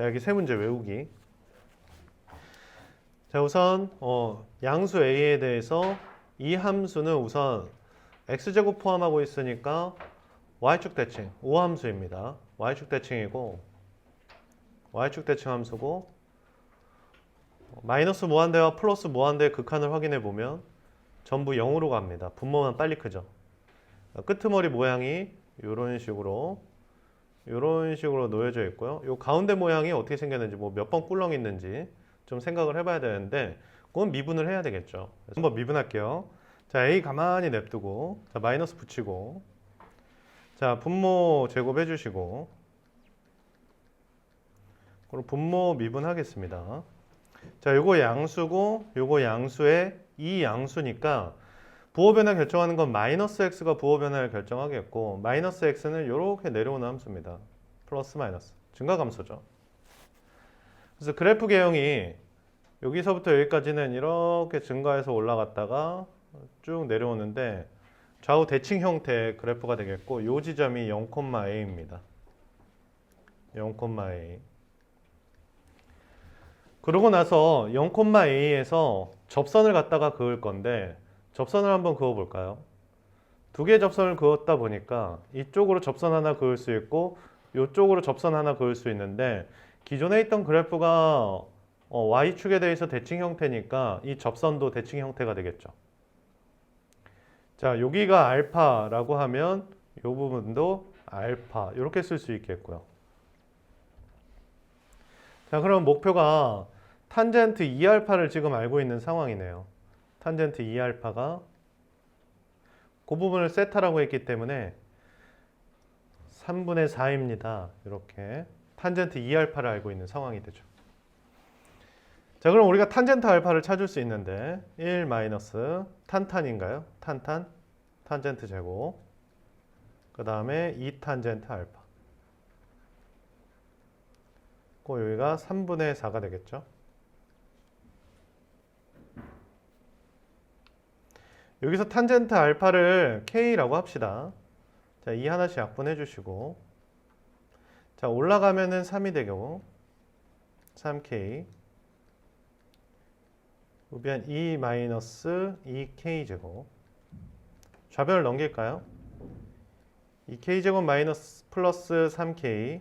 자, 여기 세 문제 외우기. 자, 우선 양수 a에 대해서 이 함수는 우선 x제곱 포함하고 있으니까 y축 대칭, 우함수입니다. y축 대칭이고 y축 대칭 함수고 마이너스 무한대와 플러스 무한대의 극한을 확인해 보면 전부 0으로 갑니다. 분모만 빨리 크죠. 끄트머리 모양이 이런 식으로 놓여져 있고요. 이 가운데 모양이 어떻게 생겼는지 뭐 몇 번 꿀렁 있는지 좀 생각을 해봐야 되는데 그건 미분을 해야 되겠죠. 그래서 한번 미분할게요. 자, a 가만히 냅두고 자, 마이너스 붙이고 자, 분모 제곱해 주시고 그리고 분모 미분하겠습니다. 자, 요거 양수고 요거 양수의 이 양수니까 부호 변화 결정하는 건 마이너스 x가 부호 변화를 결정하겠고 마이너스 x는 이렇게 내려오는 함수입니다. 플러스 마이너스 증가감소죠. 그래서 그래프 개형이 여기서부터 여기까지는 이렇게 증가해서 올라갔다가 쭉 내려오는데 좌우 대칭 형태의 그래프가 되겠고 요 지점이 0,a입니다. 0,a. 그러고 나서 0,a에서 접선을 갖다가 그을 건데 접선을 한번 그어 볼까요? 두 개의 접선을 그었다 보니까 이쪽으로 접선 하나 그을 수 있고 이쪽으로 접선 하나 그을 수 있는데 기존에 있던 그래프가 y축에 대해서 대칭 형태니까 이 접선도 대칭 형태가 되겠죠. 자, 여기가 알파라고 하면 이 부분도 알파 이렇게 쓸 수 있겠고요. 자, 그럼 목표가 탄젠트 2알파를 지금 알고 있는 상황이네요. 탄젠트 2알파가 그 부분을 세타라고 했기 때문에 3분의 4입니다. 이렇게 탄젠트 2알파를 알고 있는 상황이 되죠. 자, 그럼 우리가 탄젠트 알파를 찾을 수 있는데 1 마이너스 탄탄인가요? 탄탄 탄젠트 제곱 그 다음에 2 탄젠트 알파 여기가 3분의 4가 되겠죠. 여기서 탄젠트 알파를 K라고 합시다. 자, 이 하나씩 약분해 주시고 자, 올라가면은 3이 되고 3K 우변 2 마이너스 2K 제곱 좌변을 넘길까요? 2K 제곱 마이너스 플러스 3K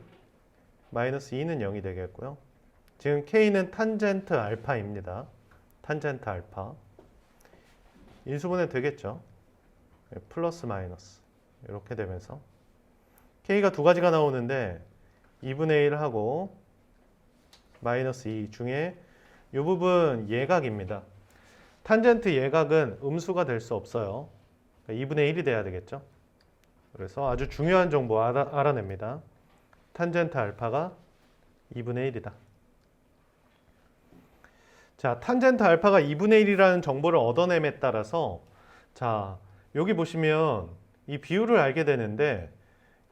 마이너스 2는 0이 되겠고요. 지금 K는 탄젠트 알파입니다. 탄젠트 알파. 인수분해 되겠죠. 플러스 마이너스 이렇게 되면서 K가 두 가지가 나오는데 2분의 1하고 마이너스 2 중에 이 부분 예각입니다. 탄젠트 예각은 음수가 될 수 없어요. 2분의 1이 돼야 되겠죠. 그래서 아주 중요한 정보 알아냅니다. 탄젠트 알파가 2분의 1이다. 자, 탄젠트 알파가 2분의 1이라는 정보를 얻어냄에 따라서 자, 여기 보시면 이 비율을 알게 되는데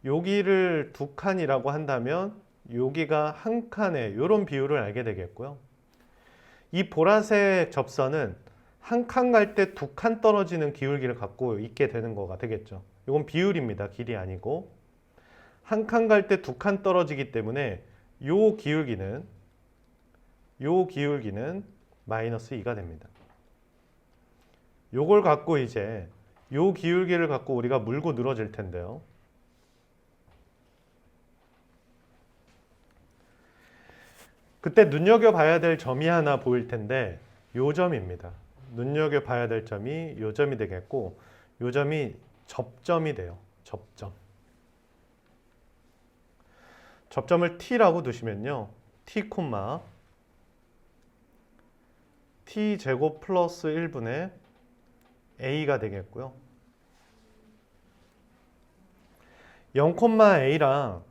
여기를 두 칸이라고 한다면 여기가 한 칸에 이런 비율을 알게 되겠고요. 이 보라색 접선은 한 칸 갈 때 두 칸 떨어지는 기울기를 갖고 있게 되는 거가 되겠죠. 이건 비율입니다. 길이 아니고. 한 칸 갈 때 두 칸 떨어지기 때문에 요 기울기는 마이너스 2가 됩니다. 요걸 갖고 이제 요 기울기를 갖고 우리가 물고 늘어질 텐데요. 그때 눈여겨봐야 될 점이 하나 보일 텐데 요 점입니다. 눈여겨봐야 될 점이 요 점이 되겠고 요 점이 접점이 돼요. 접점을 T라고 두시면요. T, T 제곱 플러스 1분의 A가 되겠고요. 0,A랑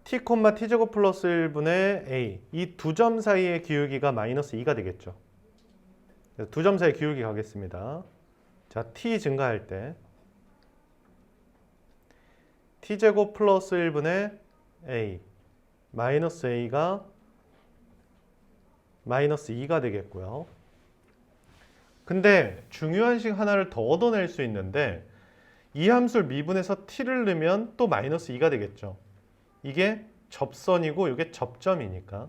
T, T 제곱 플러스 1분의 A 이 두 점 사이의 기울기가 마이너스 2가 되겠죠. 두 점 사이 기울기 가겠습니다. 자, T 증가할 때 T 제곱 플러스 1분의 A 마이너스 A가 마이너스 2가 되겠고요. 근데 중요한 식 하나를 더 얻어낼 수 있는데 이 함수를 미분해서 t를 넣으면 또 마이너스 2가 되겠죠. 이게 접선이고 이게 접점이니까.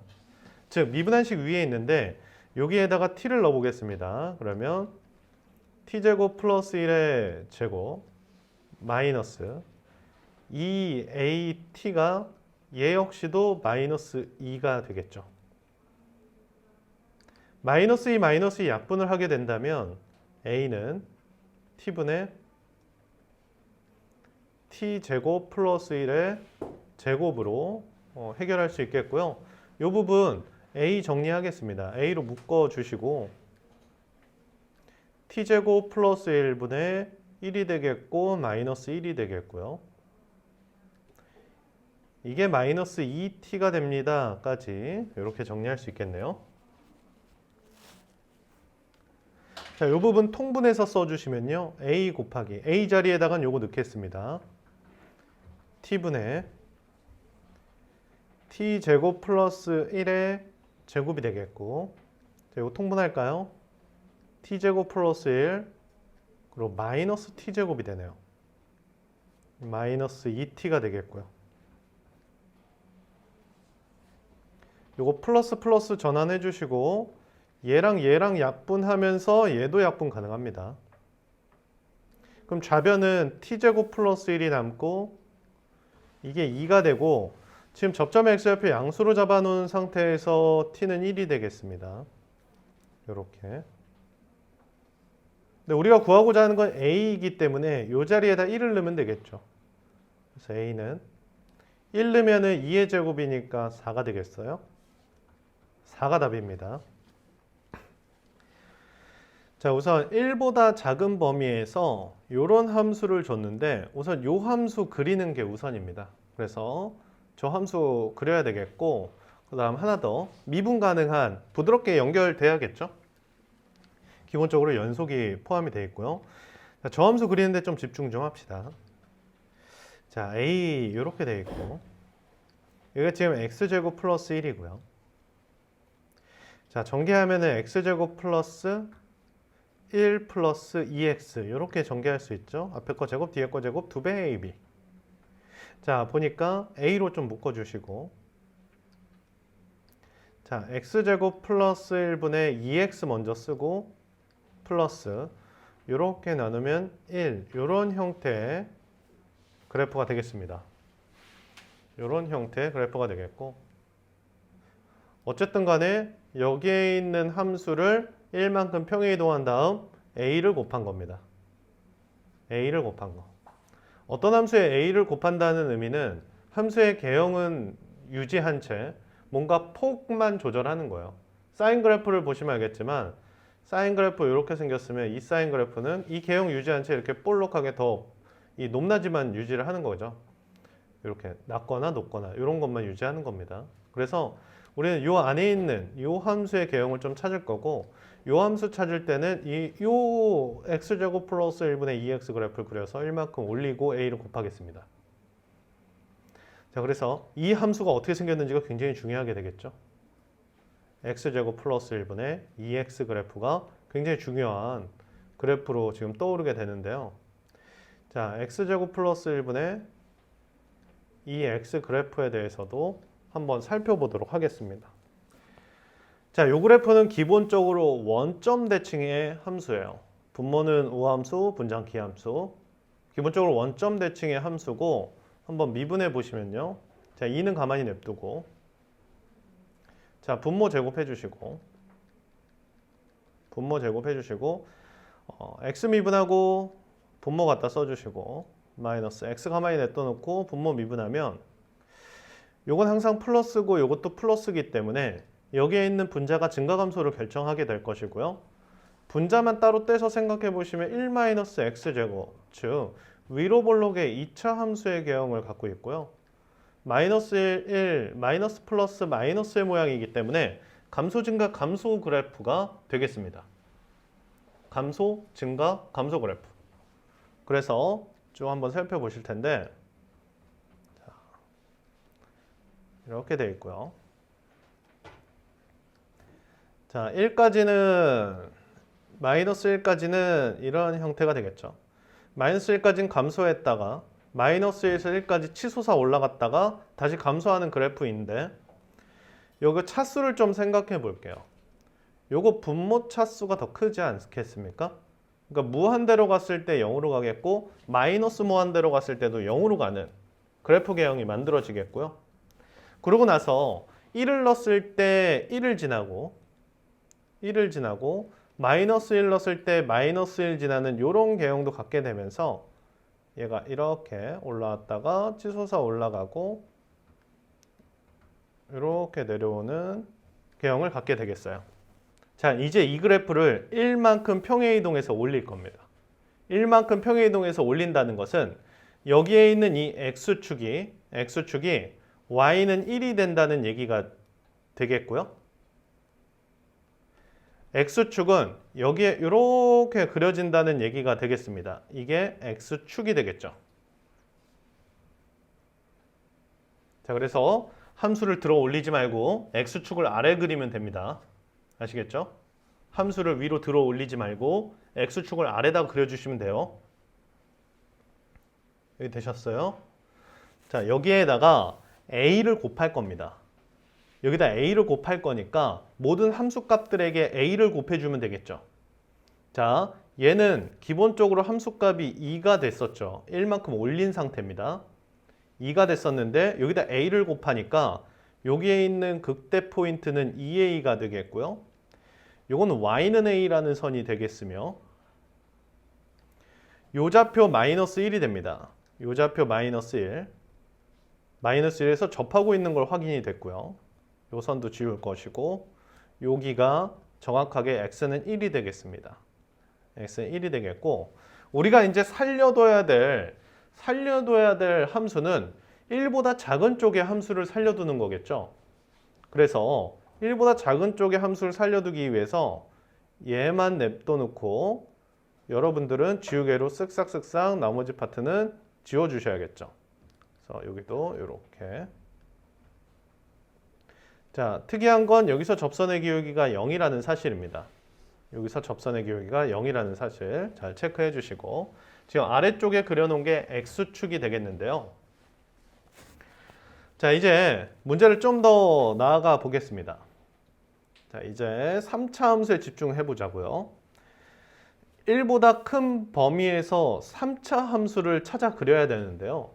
즉 미분한식 위에 있는데 여기에다가 t를 넣어 보겠습니다. 그러면 t제곱 플러스 1의 제곱 마이너스 2at가 얘 역시도 마이너스 2가 되겠죠. 마이너스 2 마이너스 2 약분을 하게 된다면 a는 t분의 t제곱 플러스 1의 제곱으로 해결할 수 있겠고요. 이 부분 a 정리하겠습니다. a로 묶어주시고 t제곱 플러스 1분의 1이 되겠고 마이너스 1이 되겠고요. 이게 마이너스 2t가 됩니다. 까지 이렇게 정리할 수 있겠네요. 자, 이 부분 통분해서 써주시면요. a 곱하기 a 자리에다가 요거 넣겠습니다. t분의 t제곱 플러스 1의 제곱이 되겠고 자, 이거 통분할까요? t제곱 플러스 1 그리고 마이너스 t제곱이 되네요. 마이너스 2t가 되겠고요. 요거 플러스 플러스 전환해 주시고 얘랑 얘랑 약분하면서 얘도 약분 가능합니다. 그럼 좌변은 t제곱 플러스 1이 남고 이게 2가 되고 지금 접점의 x좌표 양수로 잡아놓은 상태에서 t는 1이 되겠습니다. 이렇게. 근데 우리가 구하고자 하는 건 a이기 때문에 이 자리에다 1을 넣으면 되겠죠. 그래서 a는 1 넣으면 2의 제곱이니까 4가 되겠어요. 4가 답입니다. 자, 우선 1보다 작은 범위에서 이런 함수를 줬는데 우선 이 함수 그리는 게 우선입니다. 그래서 저 함수 그려야 되겠고 그 다음 하나 더 미분 가능한 부드럽게 연결돼야겠죠. 기본적으로 연속이 포함이 되어 있고요. 자, 저 함수 그리는데 좀 집중 좀 합시다. 자, a 이렇게 되어 있고 이게 지금 x제곱 플러스 1이고요. 자, 전개하면은 x제곱 플러스 1 플러스 2x 이렇게 전개할 수 있죠. 앞에 거 제곱 뒤에 거 제곱 2배 ab. 자, 보니까 a로 좀 묶어주시고 자, x제곱 플러스 1분의 2x 먼저 쓰고 플러스 이렇게 나누면 1 이런 형태의 그래프가 되겠습니다. 이런 형태의 그래프가 되겠고 어쨌든 간에 여기에 있는 함수를 1만큼 평행 이동한 다음 a를 곱한 겁니다. a를 곱한 거. 어떤 함수에 a를 곱한다는 의미는 함수의 개형은 유지한 채 뭔가 폭만 조절하는 거예요. 사인 그래프를 보시면 알겠지만 사인 그래프 이렇게 생겼으면 이 사인 그래프는 이 개형 유지한 채 이렇게 볼록하게 더 이 높낮이만 유지를 하는 거죠. 이렇게 낮거나 높거나 이런 것만 유지하는 겁니다. 그래서 우리는 이 안에 있는 이 함수의 개형을 좀 찾을 거고 이 함수 찾을 때는 이 x제곱 플러스 1분의 2x 그래프를 그려서 1만큼 올리고 a를 곱하겠습니다. 자, 그래서 이 함수가 어떻게 생겼는지가 굉장히 중요하게 되겠죠. x제곱 플러스 1분의 2x 그래프가 굉장히 중요한 그래프로 지금 떠오르게 되는데요. 자, x제곱 플러스 1분의 2x 그래프에 대해서도 한번 살펴보도록 하겠습니다. 자, 이 그래프는 기본적으로 원점 대칭의 함수예요. 분모는 우함수, 분장 기함수. 기본적으로 원점 대칭의 함수고 한번 미분해 보시면요. 자, 2는 가만히 냅두고 자, 분모 제곱해 주시고 x 미분하고 분모 갖다 써주시고 마이너스 x 가만히 냅둬놓고 분모 미분하면 요건 항상 플러스고 요것도 플러스이기 때문에 여기에 있는 분자가 증가감소를 결정하게 될 것이고요. 분자만 따로 떼서 생각해 보시면 1-x제곱, 즉 위로 볼록의 2차 함수의 개형을 갖고 있고요. 마이너스 1, 마이너스 플러스 마이너스의 모양이기 때문에 감소 증가 감소 그래프가 되겠습니다. 감소 증가 감소 그래프. 그래서 쭉 한번 살펴보실 텐데 자, 이렇게 되어 있고요. 자, 1까지는 마이너스 1까지는 이런 형태가 되겠죠. 마이너스 1까지는 감소했다가 마이너스 1에서 1까지 치솟아 올라갔다가 다시 감소하는 그래프인데 요거 차수를 좀 생각해 볼게요. 요거 분모 차수가 더 크지 않겠습니까? 그러니까 무한대로 갔을 때 0으로 가겠고 마이너스 무한대로 갔을 때도 0으로 가는 그래프 개형이 만들어지겠고요. 그러고 나서 1을 넣었을 때 1을 지나고 마이너스 1 넣었을 때 마이너스 1 지나는 이런 개형도 갖게 되면서 얘가 이렇게 올라왔다가 치솟아 올라가고 이렇게 내려오는 개형을 갖게 되겠어요. 자, 이제 이 그래프를 1만큼 평행이동해서 올릴 겁니다. 1만큼 평행이동해서 올린다는 것은 여기에 있는 이 x축이 y는 1이 된다는 얘기가 되겠고요. x축은 여기에 이렇게 그려진다는 얘기가 되겠습니다. 이게 x축이 되겠죠. 자, 그래서 함수를 들어 올리지 말고 x축을 아래 그리면 됩니다. 아시겠죠? 함수를 위로 들어 올리지 말고 x축을 아래다 그려주시면 돼요. 여기 되셨어요? 자, 여기에다가 a를 곱할 겁니다. 여기다 a를 곱할 거니까 모든 함수값들에게 a를 곱해주면 되겠죠. 자, 얘는 기본적으로 함수값이 2가 됐었죠. 1만큼 올린 상태입니다. 2가 됐었는데 여기다 a를 곱하니까 여기에 있는 극대 포인트는 2a가 되겠고요. 요거는 y는 a라는 선이 되겠으며 요 좌표 마이너스 1이 됩니다. 요 좌표 마이너스 1. 마이너스 1에서 접하고 있는 걸 확인이 됐고요. 요 선도 지울 것이고 여기가 정확하게 x는 1이 되겠습니다. x는 1이 되겠고 우리가 이제 살려둬야 될 함수는 1보다 작은 쪽의 함수를 살려두는 거겠죠. 그래서 1보다 작은 쪽의 함수를 살려두기 위해서 얘만 냅둬놓고 여러분들은 지우개로 쓱싹쓱싹 나머지 파트는 지워주셔야겠죠. 그래서 여기도 이렇게. 자, 특이한 건 여기서 접선의 기울기가 0이라는 사실입니다. 여기서 접선의 기울기가 0이라는 사실 잘 체크해 주시고 지금 아래쪽에 그려놓은 게 x축이 되겠는데요. 자, 이제 문제를 좀 더 나아가 보겠습니다. 자, 이제 3차 함수에 집중해 보자고요. 1보다 큰 범위에서 3차 함수를 찾아 그려야 되는데요.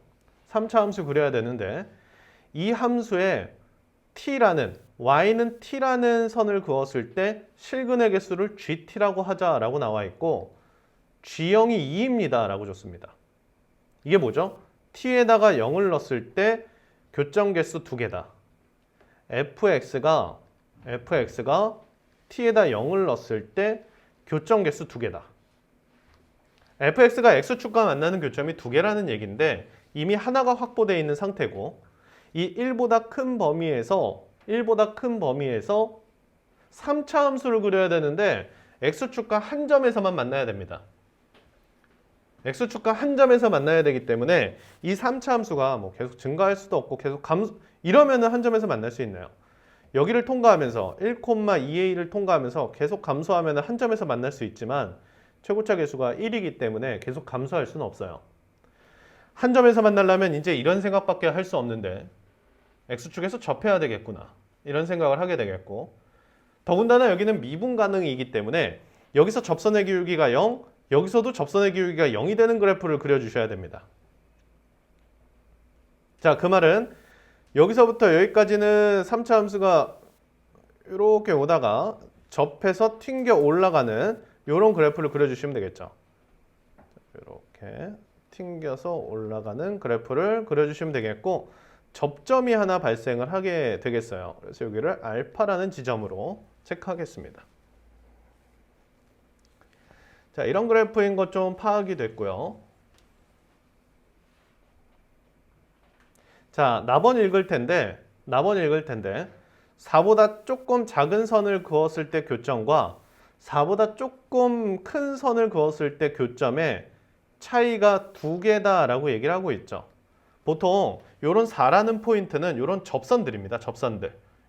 3차 함수 그려야 되는데 이 함수에 y는 t라는 선을 그었을 때 실근의 개수를 gt라고 하자라고 나와 있고 g0이 2입니다 라고 줬습니다. 이게 뭐죠? t에다가 0을 넣었을 때 교점 개수 2개다. fx가 t에다 0을 넣었을 때 교점 개수 2개다. fx가 x축과 만나는 교점이 2개라는 얘기인데 이미 하나가 확보되어 있는 상태고 이 1보다 큰 범위에서 3차 함수를 그려야 되는데 x축과 한 점에서만 만나야 됩니다. x축과 한 점에서 만나야 되기 때문에 이 3차 함수가 뭐 계속 증가할 수도 없고 계속 이러면은 한 점에서 만날 수 있나요? 여기를 통과하면서 1,2a를 통과하면서 계속 감소하면 한 점에서 만날 수 있지만 최고차 계수가 1이기 때문에 계속 감소할 수는 없어요. 한 점에서 만나려면 이제 이런 생각밖에 할 수 없는데 x축에서 접해야 되겠구나 이런 생각을 하게 되겠고 더군다나 여기는 미분 가능이기 때문에 여기서 접선의 기울기가 0, 여기서도 접선의 기울기가 0이 되는 그래프를 그려주셔야 됩니다. 자, 그 말은 여기서부터 여기까지는 3차 함수가 이렇게 오다가 접해서 튕겨 올라가는 이런 그래프를 그려주시면 되겠죠. 이렇게 튕겨서 올라가는 그래프를 그려주시면 되겠고 접점이 하나 발생을 하게 되겠어요. 그래서 여기를 알파라는 지점으로 체크하겠습니다. 자, 이런 그래프인 것 좀 파악이 됐고요. 자, 나번 읽을 텐데 4보다 조금 작은 선을 그었을 때 교점과 4보다 조금 큰 선을 그었을 때 교점의 차이가 2개다라고 얘기를 하고 있죠. 보통 이런 4라는 포인트는 이런 접선들입니다.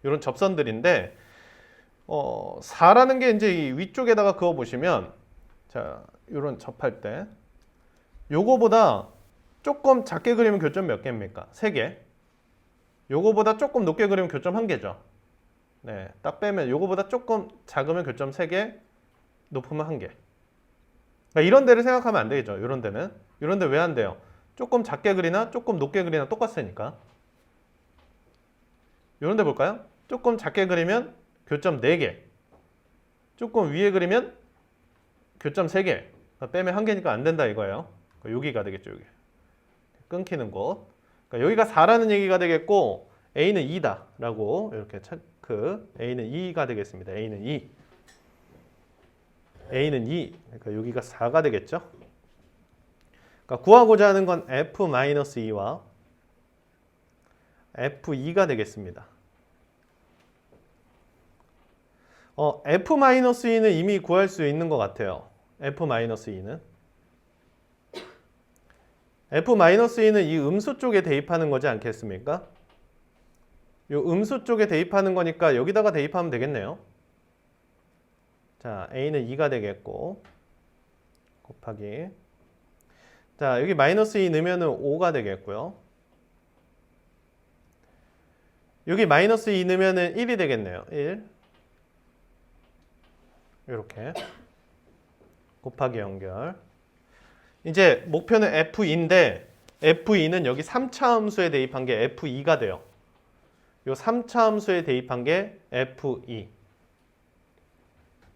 이런 접선들인데 4라는 게 이제 이 위쪽에다가 그어 보시면 자, 이런 접할 때 요거보다 조금 작게 그리면 교점 몇 개입니까? 3개. 요거보다 조금 높게 그리면 교점 1개죠. 네, 딱 빼면 요거보다 조금 작으면 교점 3개, 높으면 1개. 그러니까 이런 데를 생각하면 안 되겠죠. 이런 데는. 이런 데 왜 안 돼요? 조금 작게 그리나 조금 높게 그리나 똑같으니까. 이런 데 볼까요? 조금 작게 그리면 교점 4개. 조금 위에 그리면 교점 3개. 빼면 1개니까 안 된다 이거예요. 여기가 되겠죠. 여기. 끊기는 곳. 그러니까 여기가 4라는 얘기가 되겠고 A는 2다 라고 이렇게 A는 2가 되겠습니다. A는 2. A는 2. 그러니까 여기가 4가 되겠죠. 그러니까 구하고자 하는 건 F-2와 F2가 되겠습니다. F-2는 이미 구할 수 있는 것 같아요. F-2는. F-2는 이 음수 쪽에 대입하는 거지 않겠습니까? 이 음수 쪽에 대입하는 거니까 여기다가 대입하면 되겠네요. 자, A는 2가 되겠고 곱하기 자, 여기 마이너스 2 넣으면 5가 되겠고요. 여기 마이너스 2 넣으면 1이 되겠네요. 1 이렇게 곱하기 연결. 이제 목표는 F2인데 F2는 여기 3차 함수에 대입한 게 F2가 돼요. 요 3차 함수에 대입한 게 F2.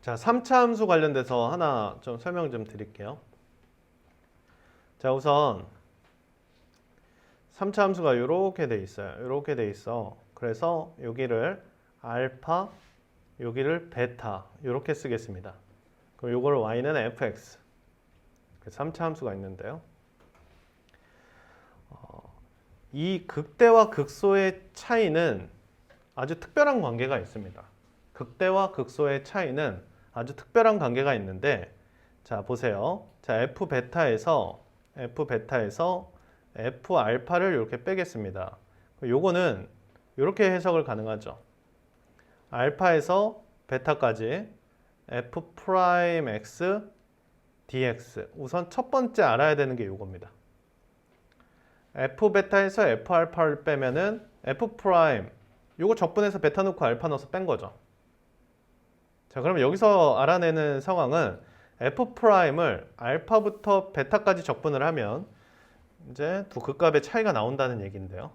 자, 3차 함수 관련돼서 하나 좀 설명 좀 드릴게요. 자, 우선 3차 함수가 이렇게 돼 있어요. 이렇게 돼 있어. 그래서 여기를 알파, 여기를 베타 이렇게 쓰겠습니다. 그럼 요걸 y는 fx 3차 함수가 있는데요. 이 극대와 극소의 차이는 아주 특별한 관계가 있습니다. 극대와 극소의 차이는 아주 특별한 관계가 있는데 자 보세요. 자 f 베타에서 f 알파를 이렇게 빼겠습니다. 요거는 이렇게 해석을 가능하죠. 알파에서 베타까지 f 프라임 x dx. 우선 첫 번째 알아야 되는 게 요겁니다. f 베타에서 f 알파를 빼면은 f 프라임 요거 적분해서 베타 넣고 알파 넣어서 뺀 거죠. 자, 그러면 여기서 알아내는 상황은 f 프라임을 알파부터 베타까지 적분을 하면 이제 두 극값의 차이가 나온다는 얘기인데요.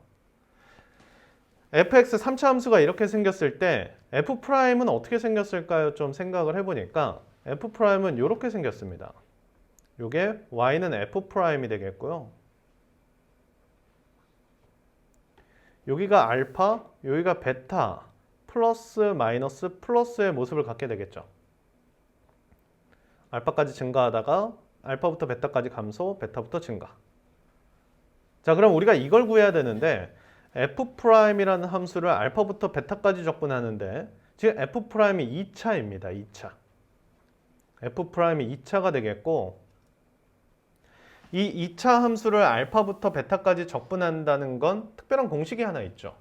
fx 3차 함수가 이렇게 생겼을 때 f 프라임은 어떻게 생겼을까요? 좀 생각을 해보니까 f 프라임은 이렇게 생겼습니다. 요게 y는 f 프라임이 되겠고요. 여기가 알파, 여기가 베타, 플러스 마이너스 플러스의 모습을 갖게 되겠죠. 알파까지 증가하다가 알파부터 베타까지 감소, 베타부터 증가. 자, 그럼 우리가 이걸 구해야 되는데 f'이라는 함수를 알파부터 베타까지 적분하는데 지금 f'이 2차입니다. 2차. f'이 2차가 되겠고 이 2차 함수를 알파부터 베타까지 적분한다는 건 특별한 공식이 하나 있죠.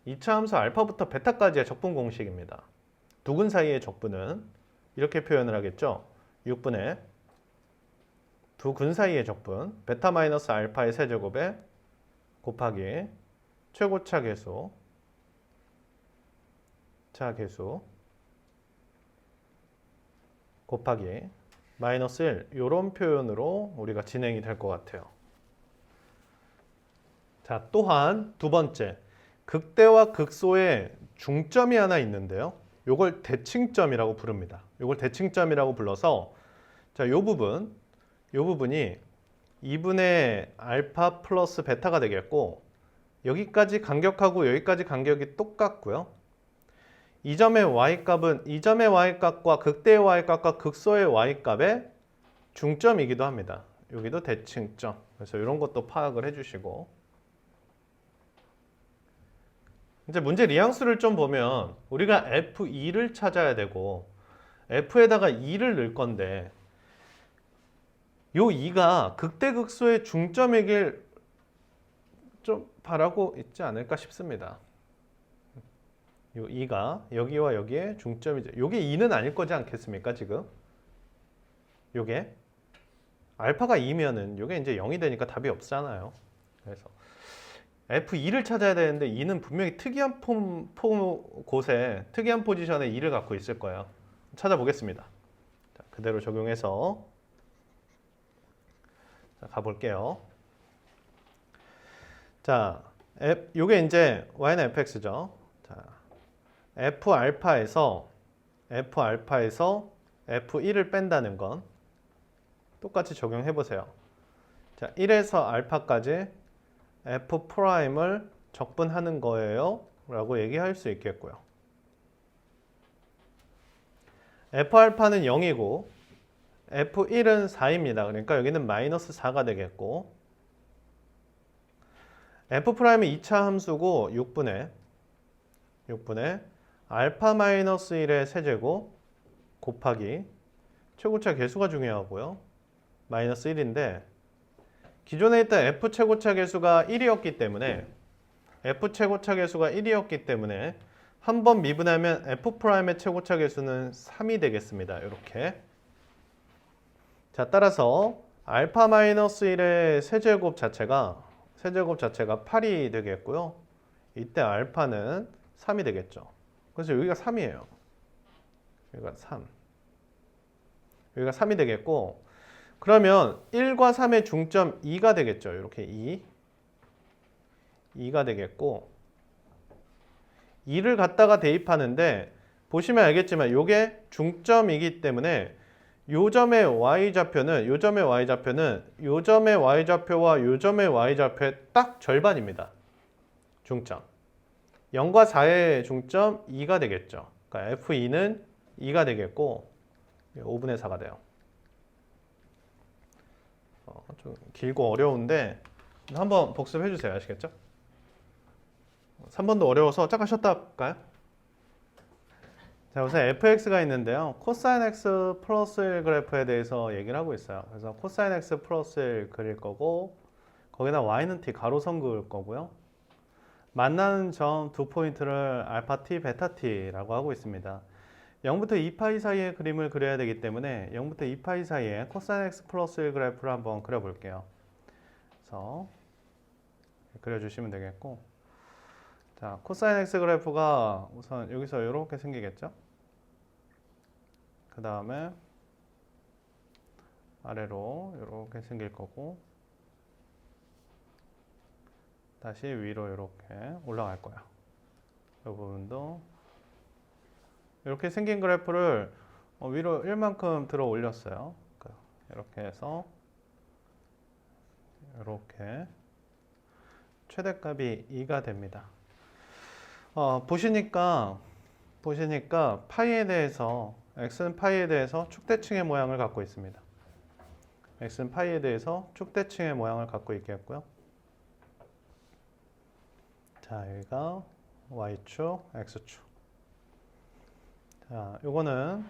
2차 함수 알파부터 베타까지의 적분 공식입니다. 두 근 사이의 적분은 이렇게 표현을 하겠죠. 6분의 두 근 사이의 적분 베타 마이너스 알파의 세제곱에 곱하기 최고차 계수 차계수 곱하기 마이너스 1 이런 표현으로 우리가 진행이 될 것 같아요. 자, 또한 두 번째 극대와 극소의 중점이 하나 있는데요. 요걸 대칭점이라고 부릅니다. 요걸 대칭점이라고 불러서 자, 요 부분이 2분의 알파 플러스 베타가 되겠고 여기까지 간격하고 여기까지 간격이 똑같고요. 이 점의 y값은 이 점의 y값과 극대의 y값과 극소의 y값의 중점이기도 합니다. 여기도 대칭점. 그래서 이런 것도 파악을 해주시고 이제 문제 리앙수를 좀 보면 우리가 f2를 찾아야 되고 f에다가 2를 넣을 건데 요 2가 극대극소의 중점이길 좀 바라고 있지 않을까 싶습니다. 요 2가 여기와 여기에 중점이죠. 요게 2는 아닐 거지 않겠습니까? 지금 요게 알파가 2면은 이게 이제 0이 되니까 답이 없잖아요. 그래서 F2를 찾아야 되는데 2는 분명히 특이한 곳에 특이한 포지션에 2를 갖고 있을 거예요. 찾아보겠습니다. 자, 그대로 적용해서 자, 가볼게요. 자, 요게 이제 y는 fx죠. 자, F알파에서 F1을 뺀다는 건 똑같이 적용해 보세요. 자, 1에서 알파까지 F'을 적분하는 거예요 라고 얘기할 수 있겠고요. F알파는 0이고 F1은 4입니다. 그러니까 여기는 마이너스 4가 되겠고 F'은 2차 함수고 6분의 알파 마이너스 1의 세제곱 곱하기 최고차 계수가 중요하고요. 마이너스 1인데 기존에 있던 F 최고차 계수가 1이었기 때문에 한 번 미분하면 F'의 최고차 계수는 3이 되겠습니다. 이렇게. 자, 따라서 알파 마이너스 1의 세제곱 자체가 8이 되겠고요. 이때 알파는 3이 되겠죠. 그래서 여기가 3이에요. 여기가 3이 되겠고 그러면 1과 3의 중점 2가 되겠죠. 이렇게 2가 되겠고 2를 갖다가 대입하는데 보시면 알겠지만 이게 중점이기 때문에 요점의 y좌표는 요점의 y좌표와 요점의 y좌표의 딱 절반입니다. 중점. 0과 4의 중점 2가 되겠죠. 그러니까 F2는 2가 되겠고 5분의 4가 돼요. 좀 길고 어려운데 한번 복습해 주세요. 아시겠죠? 3번도 어려워서 잠깐 쉬었다 할까요? 자, 우선 fx가 있는데요. 코사인 x 플러스 1 그래프에 대해서 얘기를 하고 있어요. 그래서 코사인 x 플러스 1 그릴 거고 거기다 y는 t 가로선 그을 거고요. 만나는 점 두 포인트를 알파 t, 베타 t라고 하고 있습니다. 0부터 2파이 사이의 그림을 그려야 되기 때문에 0부터 2파이 사이에 코사인 x 플러스 1 그래프를 한번 그려볼게요. 그래서 그려주시면 되겠고 자, 코사인 x 그래프가 우선 여기서 이렇게 생기겠죠? 그 다음에 아래로 이렇게 생길 거고 다시 위로 이렇게 올라갈 거야. 이 부분도 이렇게 생긴 그래프를 위로 1만큼 들어 올렸어요. 이렇게 해서 이렇게 최대값이 2가 됩니다. 보시니까 파이에 대해서 x는 파이에 대해서 축대칭의 모양을 갖고 있습니다. x는 파이에 대해서 축대칭의 모양을 갖고 있겠고요. 자, 여기가 y축, x축. 자, 요거는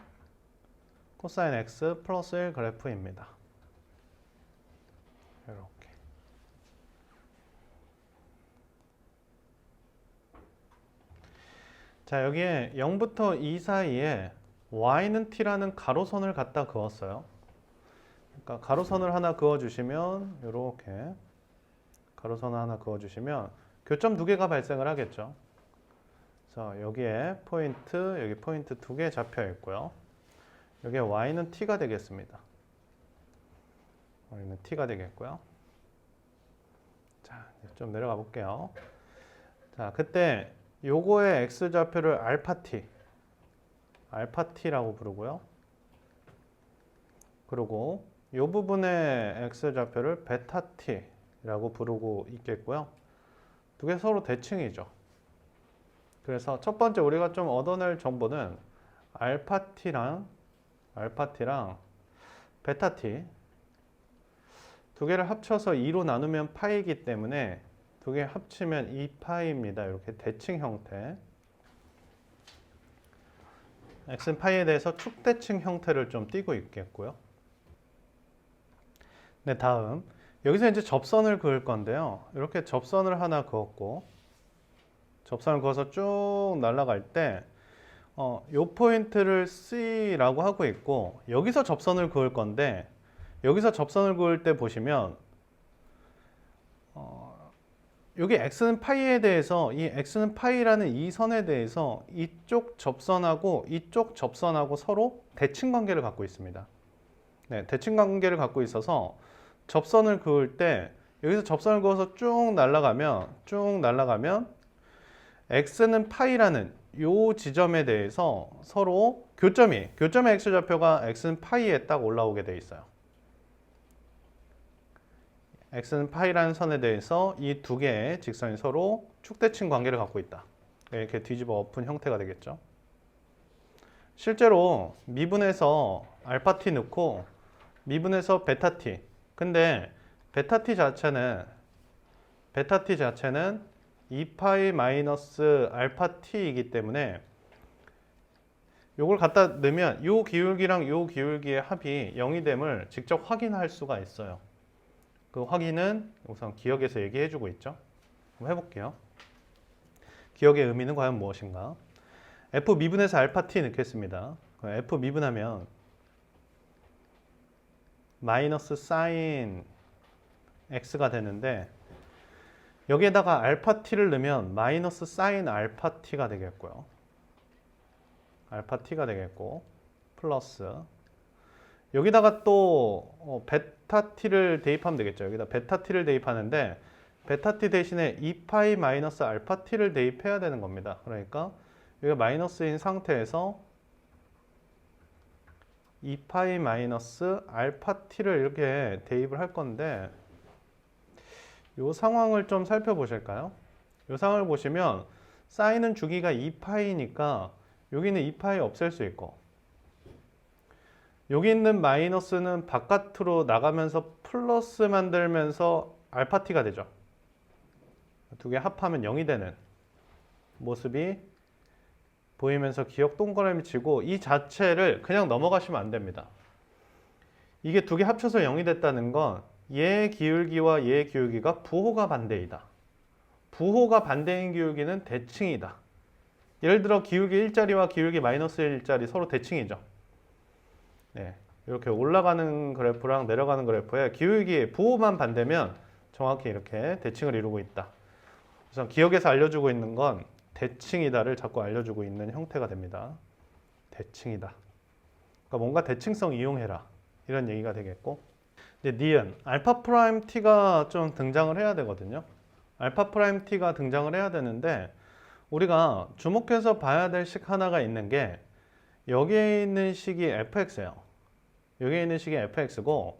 코사인 x 플러스 1 그래프입니다. 이렇게. 자, 여기에 0부터 2 사이에 y는 t라는 가로선을 갖다 그었어요. 그러니까 가로선을 하나 그어주시면 이렇게 가로선을 하나 그어주시면 교점 두 개가 발생을 하겠죠. 그래서 여기에 포인트, 여기 포인트 두 개 잡혀 있고요. 여기에 y는 t가 되겠습니다. y는 t가 되겠고요. 자, 좀 내려가 볼게요. 자, 그때 요거의 x좌표를 알파 t라고 부르고요. 그리고 이 부분의 x좌표를 베타 t라고 부르고 있겠고요. 두 개 서로 대칭이죠. 그래서 첫 번째 우리가 좀 얻어낼 정보는 알파 t랑 베타 t 두 개를 합쳐서 2로 나누면 파이기 때문에 두 개 합치면 2파이입니다. 이렇게 대칭 형태. x는 파이에 대해서 축대칭 형태를 좀 띄고 있겠고요. 네, 다음 여기서 이제 접선을 그을 건데요. 이렇게 접선을 하나 그었고 접선을 그어서 쭉 날아갈 때 요 포인트를 C라고 하고 있고 여기서 접선을 그을 건데 여기서 접선을 그을 때 보시면 여기 x는 파이에 대해서 이 x는 파이라는 이 선에 대해서 이쪽 접선하고 서로 대칭 관계를 갖고 있습니다. 네, 대칭 관계를 갖고 있어서 접선을 그을 때 여기서 접선을 그어서 쭉 날아가면 x는 파이라는 요 지점에 대해서 서로 교점의 x좌표가 x는 파이에 딱 올라오게 돼 있어요. x는 파이라는 선에 대해서 이 두 개의 직선이 서로 축대칭 관계를 갖고 있다. 이렇게 뒤집어 엎은 형태가 되겠죠. 실제로 미분해서 알파 t 넣고 미분해서 베타 t. 근데 베타 t 자체는 2파이 마이너스 알파 t이기 때문에 요걸 갖다 넣으면 요 기울기랑 요 기울기의 합이 0이 됨을 직접 확인할 수가 있어요. 그 확인은 우선 기억에서 얘기해 주고 있죠. 한번 해볼게요. 기억의 의미는 과연 무엇인가? f 미분해서 알파 t 넣겠습니다. f 미분하면 마이너스 사인 x가 되는데 여기에다가 알파 t를 넣으면 마이너스 사인 알파 t가 되겠고요. 알파 t가 되겠고 플러스 여기다가 또 베타 t를 대입하면 되겠죠. 여기다 베타 t를 대입하는데 베타 t 대신에 2파이 마이너스 알파 t를 대입해야 되는 겁니다. 그러니까 여기가 마이너스인 상태에서 2파이 마이너스 알파 t를 이렇게 대입을 할 건데 이 상황을 좀 살펴보실까요? 이 상황을 보시면 사인은 주기가 2파이니까 여기는 2파이 없앨 수 있고 여기 있는 마이너스는 바깥으로 나가면서 플러스 만들면서 알파 t가 되죠. 두 개 합하면 0이 되는 모습이 보이면서 기억 동그라미 치고 이 자체를 그냥 넘어가시면 안 됩니다. 이게 두 개 합쳐서 0이 됐다는 건 얘 기울기와 얘 기울기가 부호가 반대이다. 부호가 반대인 기울기는 대칭이다. 예를 들어 기울기 1자리와 기울기 마이너스 1자리 서로 대칭이죠. 네, 이렇게 올라가는 그래프랑 내려가는 그래프의 기울기 부호만 반대면 정확히 이렇게 대칭을 이루고 있다. 우선 기억에서 알려주고 있는 건 대칭이다를 자꾸 알려주고 있는 형태가 됩니다. 대칭이다. 그러니까 뭔가 대칭성 이용해라. 이런 얘기가 되겠고 이제 니은, 알파 프라임 t가 좀 등장을 해야 되거든요. 알파 프라임 t가 등장을 해야 되는데 우리가 주목해서 봐야 될 식 하나가 있는 게 여기에 있는 식이 fx예요. 여기에 있는 식이 fx고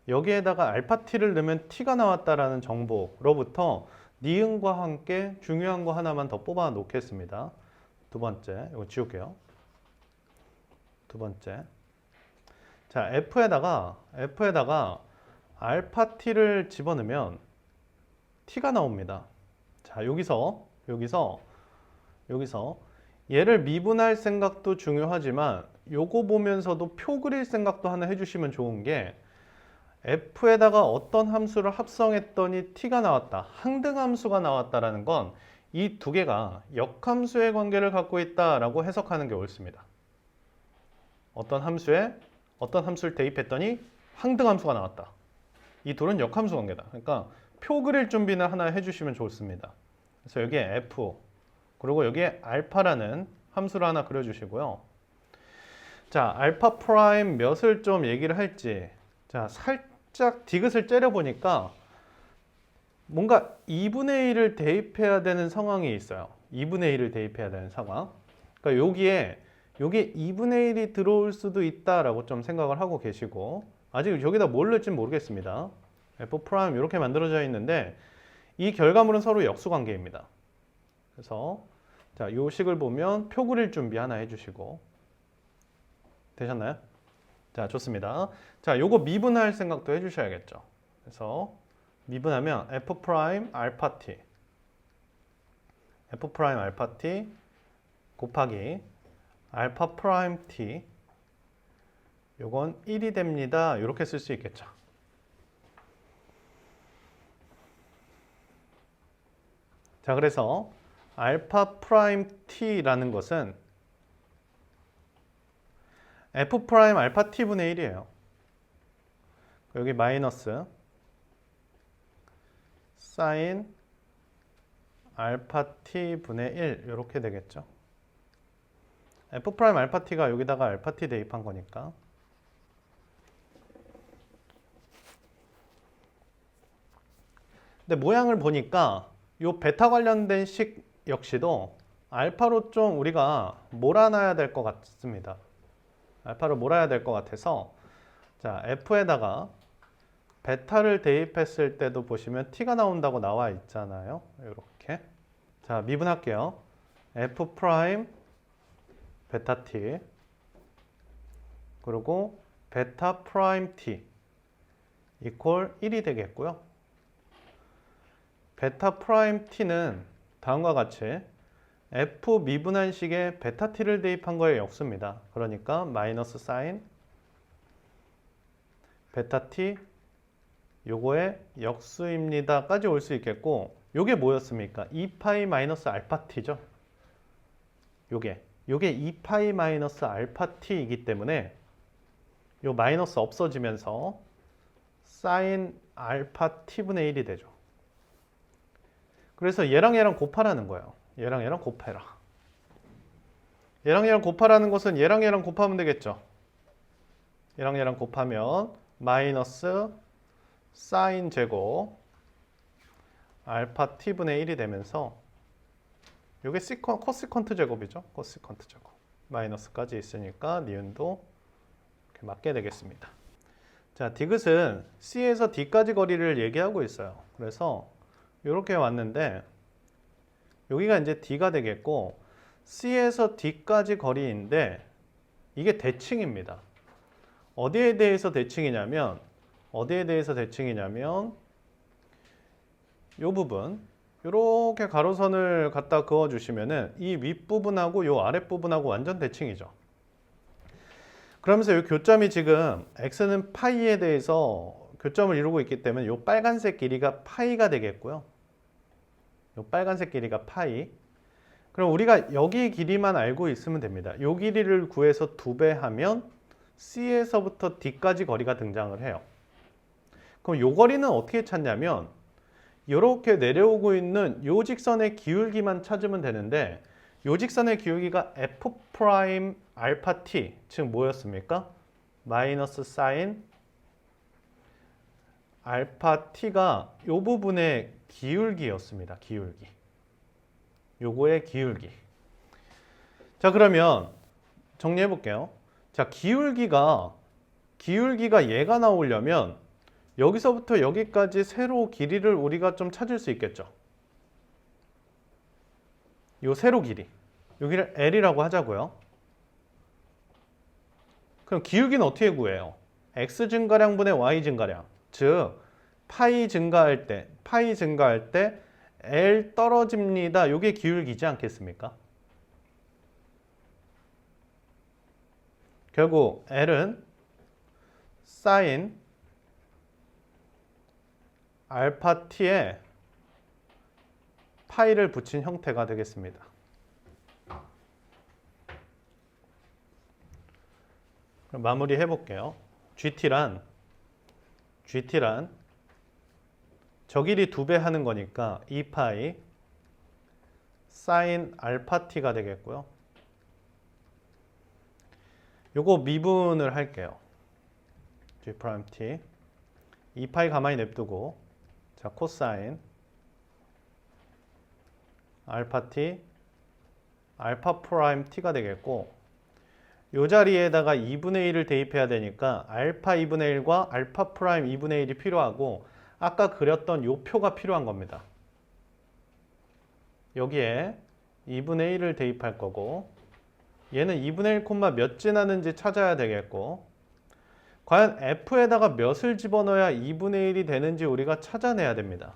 여기에다가 알파 t를 넣으면 t가 나왔다라는 정보로부터 니은과 함께 중요한 거 하나만 더 뽑아 놓겠습니다. 두 번째, 이거 지울게요. 두 번째. 자, f에다가 알파 t를 집어넣으면 t가 나옵니다. 자, 여기서 얘를 미분할 생각도 중요하지만 요거 보면서도 표 그릴 생각도 하나 해주시면 좋은 게 f에다가 어떤 함수를 합성했더니 t가 나왔다. 항등함수가 나왔다라는 건 이 두 개가 역함수의 관계를 갖고 있다라고 해석하는 게 옳습니다. 어떤 함수를 대입했더니 항등함수가 나왔다. 이 둘은 역함수 관계다. 그러니까 표 그릴 준비는 하나 해주시면 좋습니다. 그래서 여기에 f 그리고 여기에 알파라는 함수를 하나 그려주시고요. 자, 알파 프라임 몇을 좀 얘기를 할지. 자, 살짝 디귿을 째려보니까 뭔가 2분의 1을 대입해야 되는 상황이 있어요. 2분의 1을 대입해야 되는 상황. 그러니까 여기에 2분의 1이 들어올 수도 있다라고 좀 생각을 하고 계시고 아직 여기다 뭘 넣을지 모르겠습니다. f 프라임 이렇게 만들어져 있는데 이 결과물은 서로 역수 관계입니다. 그래서 자, 요 식을 보면 표 그릴 준비 하나 해주시고 되셨나요? 자, 좋습니다. 자, 요거 미분할 생각도 해주셔야겠죠. 그래서 미분하면 f 프라임 알파 t 곱하기 알파 프라임 t 요건 1이 됩니다. 이렇게 쓸 수 있겠죠. 자, 그래서 알파 프라임 t라는 것은 f 프라임 알파 t분의 1이에요. 여기 마이너스 사인 알파 t 분의 1 이렇게 되겠죠. f 프라임 알파 t가 여기다가 알파 t 대입한 거니까. 근데 모양을 보니까 요 베타 관련된 식 역시도 알파로 좀 우리가 몰아놔야 될 것 같습니다. 알파를 몰아야 될 것 같아서 자, f에다가 베타를 대입했을 때도 보시면 t가 나온다고 나와 있잖아요. 이렇게. 자, 미분할게요. f 프라임 베타 t 그리고 베타 프라임 t 이퀄 1이 되겠고요. 베타 프라임 t는 다음과 같이 f 미분한 식에 베타 t를 대입한 거의 역수입니다. 그러니까 마이너스 사인 베타 t 요거의 역수입니다까지 올 수 있겠고, 요게 뭐였습니까? 2파이 마이너스 알파 t죠. 요게 2파이 마이너스 알파 t이기 때문에 요 마이너스 없어지면서 사인 알파 t분의 1이 되죠. 그래서 얘랑 곱하라는 거예요. 얘랑 곱해라. 얘랑 곱하라는 것은 얘랑 곱하면 되겠죠. 얘랑 곱하면 마이너스 사인 제곱 알파 t분의 1이 되면서 이게 코시컨트 제곱이죠. 코시컨트 제곱. 마이너스까지 있으니까 니은도 이렇게 맞게 되겠습니다. 자, 디귿은 C에서 D까지 거리를 얘기하고 있어요. 그래서 이렇게 왔는데 여기가 이제 D가 되겠고, C에서 D까지 거리인데 이게 대칭입니다. 어디에 대해서 대칭이냐면 이 부분 이렇게 가로선을 갖다 그어주시면은 이 윗부분하고 이 아랫부분하고 완전 대칭이죠. 그러면서 이 교점이 지금 x는 파이에 대해서 교점을 이루고 있기 때문에 이 빨간색 길이가 파이가 되겠고요. 이 빨간색 길이가 파이. 그럼 우리가 여기 길이만 알고 있으면 됩니다. 이 길이를 구해서 2배 하면 C에서부터 D까지 거리가 등장을 해요. 그럼 이 거리는 어떻게 찾냐면 이렇게 내려오고 있는 이 직선의 기울기만 찾으면 되는데, 이 직선의 기울기가 f 프라임 알파 t, 즉 뭐였습니까? 마이너스 사인 알파 t가 이 부분의 기울기였습니다. 기울기. 요거의 기울기. 자, 그러면 정리해 볼게요. 자, 기울기가 얘가 나오려면 여기서부터 여기까지 세로 길이를 우리가 좀 찾을 수 있겠죠. 요 세로 길이. 여기를 L이라고 하자고요. 그럼 기울기는 어떻게 구해요? X 증가량분의 Y 증가량. 즉 파이 증가할 때 L 떨어집니다. 요게 기울기지 않겠습니까? 결국 L은 사인 알파 t에 파이를 붙인 형태가 되겠습니다. 그럼 마무리 해볼게요. GT란 저 길이 2배 하는 거니까 2파이 사인 알파 t가 되겠고요. 요거 미분을 할게요. G 프라임 t 2파이 가만히 냅두고, 자, 코사인 알파 t 알파 프라임 t가 되겠고, 이 자리에다가 2분의 1을 대입해야 되니까 알파 2분의 1과 알파 프라임 2분의 1이 필요하고, 아까 그렸던 이 표가 필요한 겁니다. 여기에 2분의 1을 대입할 거고, 얘는 2분의 1, 몇 지나는지 찾아야 되겠고, 과연 f에다가 몇을 집어넣어야 2분의 1이 되는지 우리가 찾아내야 됩니다.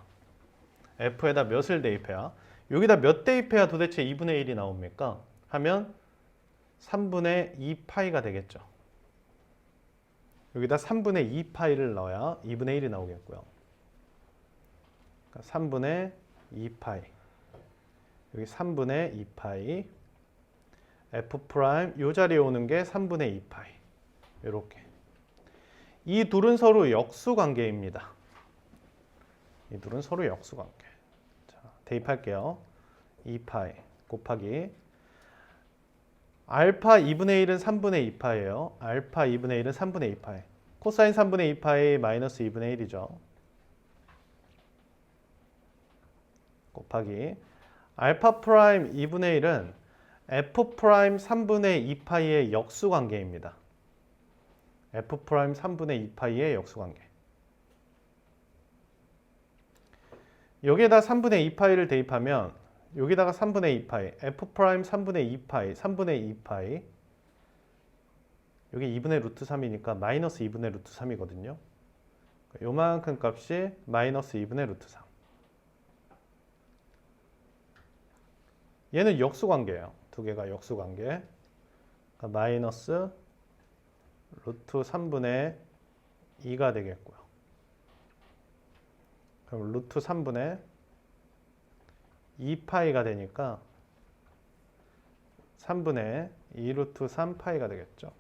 f에다 몇을 대입해야, 여기다 몇 대입해야 도대체 2분의 1이 나옵니까? 하면 3분의 2파이가 되겠죠. 여기다 3분의 2파이를 넣어야 2분의 1이 나오겠고요. 그러니까 3분의 2파이, 여기 3분의 2파이, f 프라임 이 자리에 오는 게 3분의 2파이. 이렇게 이 둘은 서로 역수관계입니다. 이 둘은 서로 역수관계. 자, 대입할게요. 2파이 곱하기 알파 2분의 1은 3분의 2파예요. 알파 2분의 1은 3분의 2파이. 코사인 3분의 2파이 마이너스 2분의 1이죠. 곱하기 알파 프라임 2분의 1은 f 프라임 3분의 2파이의 역수관계입니다. f 프라임 3분의 2파이의 역수관계. 여기에다 3분의 2파이를 대입하면 여기다가 3분의 2파이, f 프라임 3분의 2파이, 3분의 2파이 여기 2분의 루트 3이니까 마이너스 2분의 루트 3이거든요. 요만큼 값이 마이너스 2분의 루트 3. 얘는 역수관계예요. 두 개가 역수관계. 그러니까 마이너스 루트 3분의 2가 되겠고요. 그럼 루트 3분의 2파이가 되니까 3분의 2루트 3파이가 되겠죠.